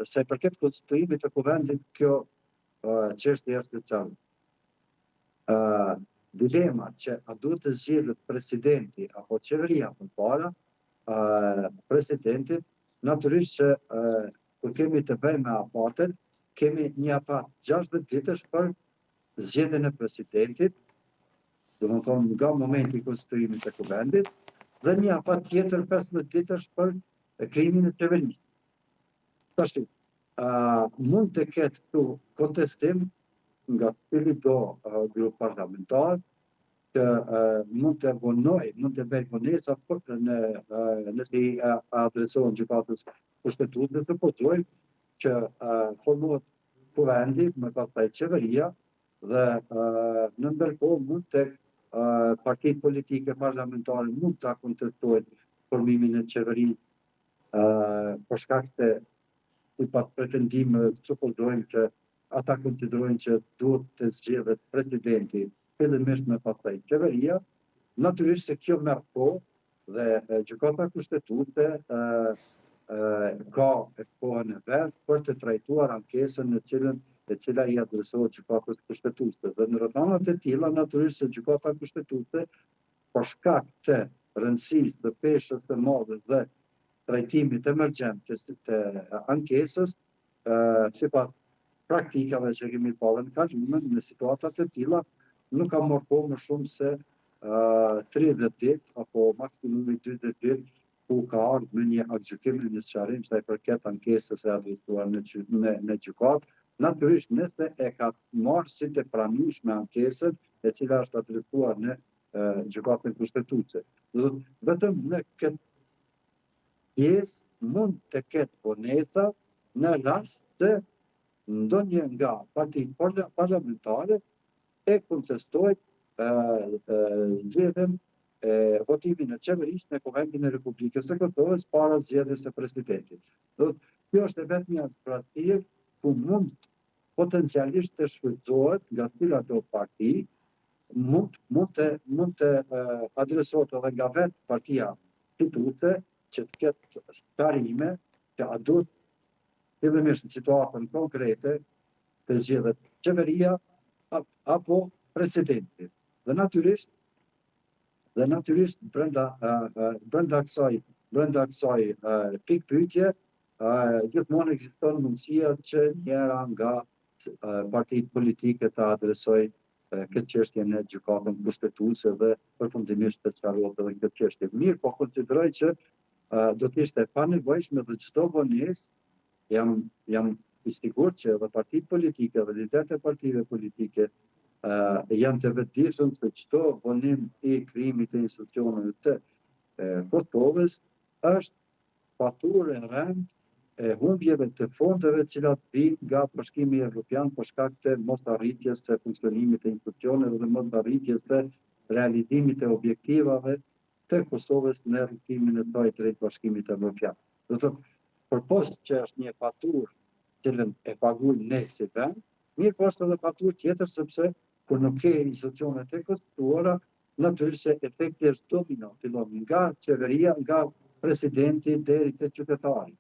se përket konstituimit të kuvendit, kjo çështje është e qartë. Dilema që a duhet të zgjedhet presidenti apo qeveria përpara presidentit, natyrisht që kur kemi të bëjmë me afatet, kemi një afat 60 ditësh për zgjedhjen e presidentit, domethënë nga momenti i konstituimit të kuvendit, dhe një afat tjetër 15 ditësh për krijimin e qeverisë. Tash, mund të ketë këtu kontestim nga cili-do grup parlamentar që mund të bëjë vonesa nëse i adresohen gjykatës kushtetuese, të pozojnë që formohet kuvendi, më pastaj qeveria, dhe në ndërkohë mund të partitë politike parlamentare mund ta kontestojnë formimin e qeverisë për shkak se sipas pretendimeve supozojmë që ata konsiderojnë që duhet të zgjedhet presidenti fillimisht me pastaj qeveria, natyrisht se kjo merr kohë dhe gjykata kushtetuese ka kohën e vet për të trajtuar ankesën e cila i adresohet gjykatës kushtetuese. Dhe në rrethana të tilla natyrisht se gjykata kushtetuese për shkak të rëndësisë të peshës së madhe dhe trajtimit emergjent të ankesës, sipas praktikave që kemi parë në kalume, në situata të tilla nuk ka marrë kohë më shumë se 30 ditë apo maksimumi 40 ditë, ku ka ardhur me një aktgjykim në një sqarim sa i përket ankesës e adresuar në gjykatë, natyrisht nëse e ka marrë si të pranueshme ankesën e cila është adresuar në gjykatën kushtetuese. Vetëm në këtë pjesë mund të ketë vonesa në rast se ndonjë nga partitë parlamentare e kontestojnë zgjedhjen votimin e qeverisë në Kuvendin e Republikës së Kosovës para zgjedhjes së presidentit. Kjo është vetëm një aspiracje ku mund potencialisht të shfrytëzohet nga cilat-do parti, mund të adresohet edhe nga vetë partia fituese që të ketë sqarime që a duhet fillimisht në situatën konkrete të zgjedhet qeveria apo presidenti. Dhe natyrisht brenda kësaj pikpyetje gjithmonë ekziston mundësia që njëra nga partitë politike të adresojë këtë çështje në gjykatën kushtetuese dhe përfundimisht të sqarohet edhe këtë çështje. Mirë, po konsideroj që do të ishte panevojshme dhe çdo vonesë, jam i sigurt që edhe partitë politike dhe liderët e partive politike janë të vetëdijshëm se çdo vonim i krijimit të institucioneve të Kosovës është faturë e rënd e humbjeve të fondeve të cilat vijnë nga Bashkimi Evropian për shkak të mosarritjes së funksionimit të institucioneve dhe mosarritjes së realizimit të objektivave të Kosovës në rrugtimin e saj drejt Bashkimit Evropian. Do të thotë, përpost që është një faturë cilën e paguajmë ne si vend, mirë po është edhe faturë tjetër sepse kur nuk ke institucione të konstituara, natyrisht se efekti është domino, fillon nga qeveria, nga presidenti deri te qytetari.